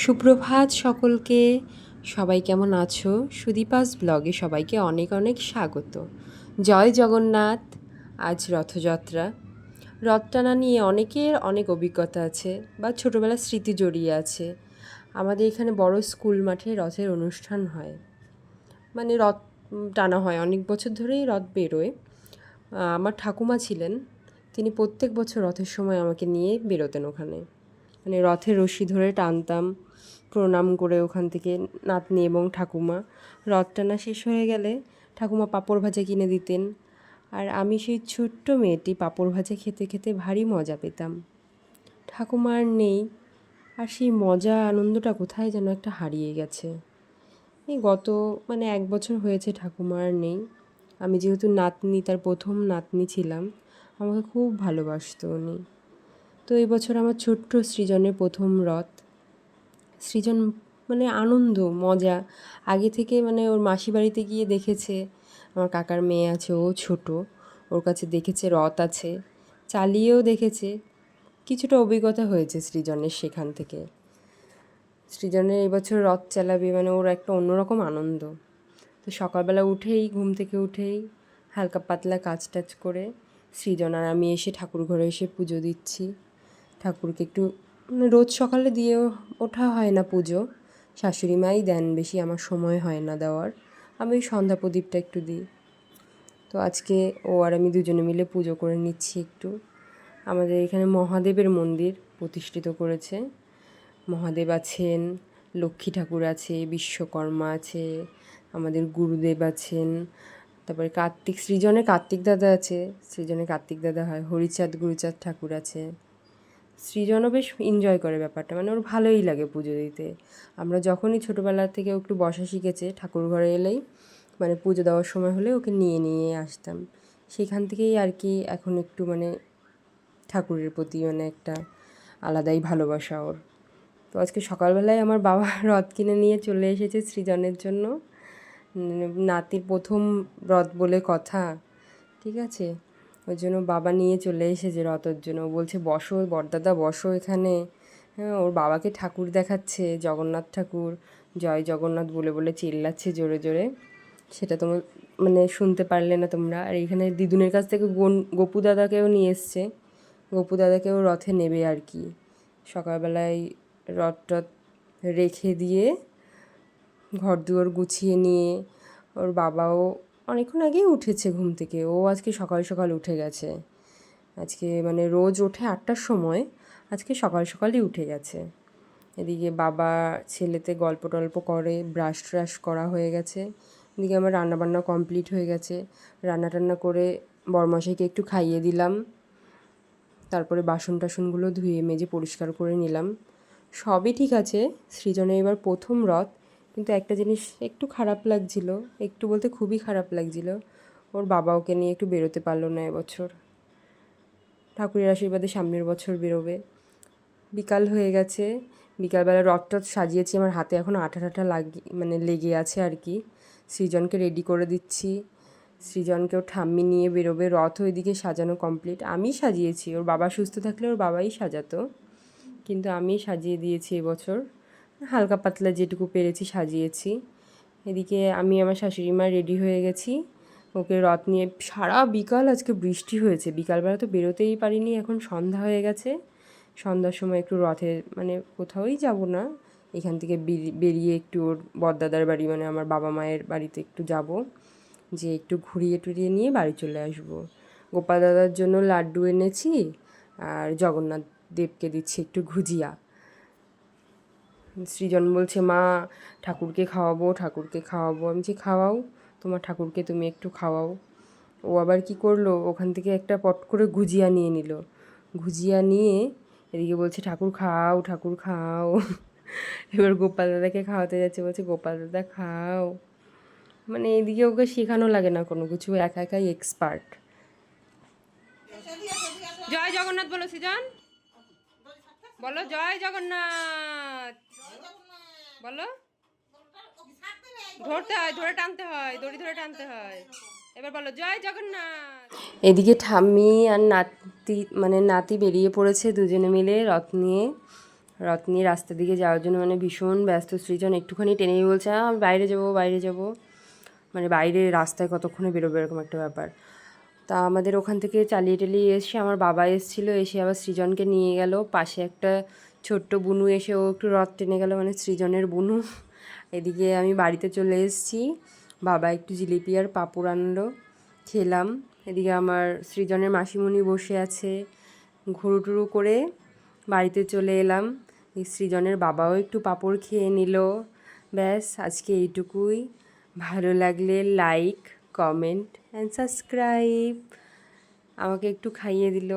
সুপ্রভাত সকলকে। সবাই কেমন আছো? সুদীপাস ব্লগে সবাইকে অনেক অনেক স্বাগত। জয় জগন্নাথ। আজ রথযাত্রা। রথ টানা নিয়ে অনেকের অনেক অভিজ্ঞতা আছে বা ছোটোবেলার স্মৃতি জড়িয়ে আছে। আমাদের এখানে বড় স্কুল মাঠে রথের অনুষ্ঠান হয়, মানে রথ টানা হয়, অনেক বছর ধরেই রথ বেরোয়। আমার ঠাকুমা ছিলেন, তিনি প্রত্যেক বছর রথের সময় আমাকে নিয়ে বেরোতেন ওখানে, মানে রথের রশি ধরে টানতাম, প্রণাম করে ওখান থেকে নাতনি এবং ঠাকুমা। রথ টানা শেষ হয়ে গেলে ঠাকুমা পাঁপড় ভাজা কিনে দিতেন, আর আমি সেই ছোট্ট মেয়েটি পাঁপড় ভাজা খেতে খেতে ভারী মজা পেতাম। ঠাকুমা আর নেই, আর সেই মজা আনন্দটা কোথায় যেন একটা হারিয়ে গেছে। এই গত এক বছর হয়েছে ঠাকুমা আর নেই। আমি যেহেতু নাতনি, তার প্রথম নাতনি ছিলাম, আমাকে খুব ভালোবাসতো উনি। তো এই বছর আমার ছোট্ট সৃজনের প্রথম রথ। সৃজন আনন্দ, মজা। আগে থেকে ওর মাসি বাড়িতে গিয়ে দেখেছে, আমার কাকার মেয়ে আছে, ও ছোট, ওর কাছে দেখেছে রথ আছে, চালিয়েও দেখেছে। কিছুটা অভিজ্ঞতা হয়েছে সৃজনের সেখান থেকে। সৃজনের এবছর রথ চালাবে, ওর একটা অন্যরকম আনন্দ। তো সকালবেলা উঠেই, ঘুম থেকে উঠেই হালকা পাতলা কাজ টাজ করে সৃজন আর আমি এসে ঠাকুর ঘরে এসে পুজো দিচ্ছি। ঠাকুরকে একটু রোজ সকালে দিয়ে ওঠা হয় না পুজো, শাশুড়ি মাই দেন বেশি, আমার সময় হয় না দেওয়ার। আমি ওই সন্ধ্যা প্রদীপটা একটু দিই। তো আজকে ও আর আমি দুজনে মিলে পুজো করে নিচ্ছি একটু। আমাদের এখানে মহাদেবের মন্দির প্রতিষ্ঠিত করেছে। মহাদেব আছেন, লক্ষ্মী ঠাকুর আছে, বিশ্বকর্মা আছে, আমাদের গুরুদেব আছেন, তারপরে কার্তিক, সৃজনের কার্তিক দাদা আছে, সৃজনের কার্তিক দাদা হয়, হরিচাঁদ গুরুচাঁদ ঠাকুর আছে। সৃজনও বেশ এনজয় করে ব্যাপারটা, ওর ভালোই লাগে পুজো দিতে। আমরা যখনই ছোটোবেলা থেকে একটু বসা শিখেছে, ঠাকুর ঘরে এলেই পুজো দেওয়ার সময় হলে ওকে নিয়ে নিয়ে আসতাম। সেখান থেকেই আর কি এখন একটু ঠাকুরের প্রতি একটা আলাদাই ভালোবাসা ওর। তো আজকে সকালবেলায় আমার বাবা রথ কিনে নিয়ে চলে এসেছে সৃজনের জন্য। নাতির প্রথম রথ বলে কথা, ঠিক আছে, ওই জন্য বাবা নিয়ে চলে এসেছে রথের জন্য। বলছে বসো বড়দাদা, বসো এখানে। হ্যাঁ, ওর বাবাকে ঠাকুর দেখাচ্ছে, জগন্নাথ ঠাকুর, জয় জগন্নাথ বলে বলে চিল্লাচ্ছে জোরে জোরে। সেটা তোমার শুনতে পারলে না তোমরা। আর এখানে দিদুনের কাছ থেকে গপু দাদাকেও নিয়ে এসছে, গপু দাদাকেও রথে নেবে আর কি। সকালবেলায় রথ টথ রেখে দিয়ে ঘর দুয়ার গুছিয়ে নিয়ে ওর বাবাও অনেকক্ষণ আগেই উঠেছে ঘুম থেকে। ও আজকে সকাল সকাল উঠে গেছে। আজকে রোজ ওঠে 8টার সময়, আজকে সকাল সকালই উঠে গেছে। এদিকে বাবা ছেলেতে গল্প টল্প করে, ব্রাশ ট্রাশ করা হয়ে গেছে। এদিকে আমার রান্নাবান্না কমপ্লিট হয়ে গেছে। রান্না টান্না করে বরমশাইকে একটু খাইয়ে দিলাম, তারপরে বাসন টাসনগুলো ধুয়ে মেজে পরিষ্কার করে নিলাম। সবই ঠিক আছে। সৃজনের এবার প্রথম রথ, কিন্তু একটা জিনিস একটু খারাপ লাগছিল, একটু বলতে খুবই খারাপ লাগছিল, ওর বাবা ওকে নিয়ে একটু বেরোতে পারলো না এবছর। ঠাকুরের আশীর্বাদে সামনের বছর বেরোবে। বিকাল হয়ে গেছে, বিকালবেলা রথ টথ সাজিয়েছি, আমার হাতে এখন আঠা ঠাঠা লেগে আছে আর কি। সৃজনকে রেডি করে দিচ্ছি, সৃজনকেও ঠাম্মি নিয়ে বেরোবে। রথ ওইদিকে সাজানো কমপ্লিট, আমি সাজিয়েছি, ওর বাবা সুস্থ থাকলে ওর বাবাই সাজাতো, কিন্তু আমি সাজিয়ে দিয়েছি এবছর, হালকা পাতলা যেটুকু পেরেছি সাজিয়েছি। এদিকে আমি আমার শাশুড়ি মা রেডি হয়ে গেছি ওকে রথ নিয়ে। সারা বিকাল আজকে বৃষ্টি হয়েছে, বিকালবেলা তো বেরোতেই পারিনি। এখন সন্ধ্যা হয়ে গেছে, সন্ধ্যার সময় একটু রথে কোথাওই যাব না, এখান থেকে বেরিয়ে একটু ওর বড়দাদার বাড়ি আমার বাবা মায়ের বাড়িতে একটু যাব, যে একটু ঘুরিয়ে টুরিয়ে নিয়ে বাড়ি চলে আসবো। গোপাল দাদার জন্য লাড্ডু এনেছি, আর জগন্নাথ দেবকে দিচ্ছি একটু গুজিয়া। সৃজন বলছে মা ঠাকুরকে খাওয়াবো, ঠাকুরকে খাওয়াবো। আমি যে খাওয়াও, তোমার ঠাকুরকে তুমি একটু খাওয়াও। ও আবার কি করলো, ওখান থেকে একটা পট করে গুজিয়া নিয়ে নিল। গুজিয়া নিয়ে এদিকে বলছে ঠাকুর খাও, ঠাকুর খাও। এবার গোপাল দাদাকে খাওয়াতে যাচ্ছে, বলছে গোপাল দাদা খাও। এদিকে ওকে শেখানো লাগে না কোনো কিছু, একা একাই এক্সপার্ট। জয় জগন্নাথ বলো সৃজন, বলো জয় জগন্নাথ, বলো। ধরতে হয়, ধরে টানতে হয়, দড়ি ধরে টানতে হয়। এবার বলো জয় জগন্নাথ। এদিকে ঠাম্মি আর নাতি নাতি বেরিয়ে পড়েছে দুজনে মিলে রথ নিয়ে। রথ নিয়ে রাস্তার দিকে যাওয়ার জন্য মানে ভীষণ ব্যস্ত। সৃজন একটুখানি টেনেই বলছে আমি বাইরে যাবো বাইরে যাবো, মানে বাইরে রাস্তায় কতক্ষণে বেরোবে এরকম একটা ব্যাপার। তা আমাদের ওখান থেকে চালিয়ে টালিয়ে এসে আমার বাবা এসেছিলো, এসে আবার সৃজনকে নিয়ে গেল। পাশে একটা ছোট্ট বুনু এসে ও একটু রথ টেনে গেল, মানে সৃজনের বুনু। এদিকে আমি বাড়িতে চলে এসেছি, বাবা একটু জিলিপি আর পাঁপড় আনলো, খেলাম। এদিকে আমার সৃজনের মাসিমণি বসে আছে, ঘুরু টুরু করে বাড়িতে চলে এলাম। সৃজনের বাবাও একটু পাঁপড় খেয়ে নিল। ব্যাস আজকে এইটুকুই। ভালো লাগলে লাইক, কমেন্ট অ্যান্ড সাবস্ক্রাইব। আমাকে একটু খাইয়ে দিল।